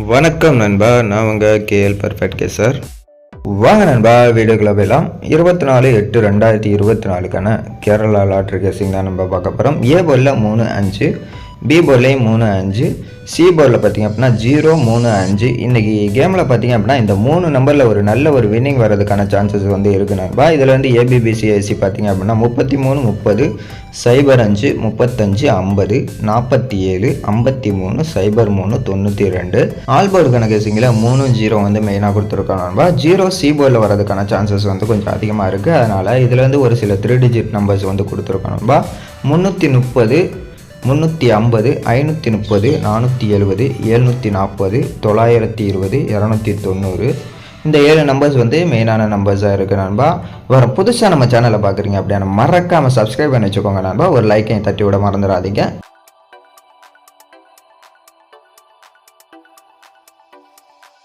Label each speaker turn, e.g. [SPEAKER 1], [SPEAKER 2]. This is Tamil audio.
[SPEAKER 1] வணக்கம் நண்பா, நான் உங்கள் கேஎல் பர்ஃபெக்ட் கேசர். வாங்க நண்பா, வீடியோக்குள்ள போயிடலாம். 24/8/2024க்கான கேரளா லாட்ரி கேசிங் தான் நம்ம பார்க்க போகிறோம். ஏ போர்டில் 3-5, பி போர்ட்லேயும் 3-5, சி போர்டில் பார்த்திங்க அப்படின்னா 0-3-5. இன்றைக்கி கேமில் பார்த்திங்க அப்படின்னா இந்த 3 நம்பரில் ஒரு நல்ல ஒரு வின்னிங் வர்றதுக்கான சான்சஸ் வந்து இருக்குது நண்பா. இதில் வந்து ஏபிபிசிஐசி பார்த்திங்க அப்படின்னா 33, 30, 05, 35, 50, 47, 53, 03, 92. ஆல் போர்டுக்கான கேசிங்கில் 3-0 வந்து மெயினாக கொடுத்துருக்கோம் நண்பா. 0 சி போர்டில் வரதுக்கான சான்சஸ் வந்து கொஞ்சம் அதிகமாக இருக்குது. அதனால் இதில் வந்து ஒரு சில 3 டிஜிட் நம்பர்ஸ் வந்து கொடுத்துருக்கோம் நண்பா. 330, 350, 530, 470, 740, 920, 290. இந்த 7 நம்பர்ஸ் வந்து மெயினான நம்பர்ஸாக இருக்குது நண்பா. வர புதுசாக நம்ம சேனலை பார்க்குறீங்க அப்படின்னா மறக்காமல் சப்ஸ்கிரைப் பண்ணி வச்சுக்கோங்க நண்பா. ஒரு லைக்கையும் தட்டி விட மறந்துடாதீங்க.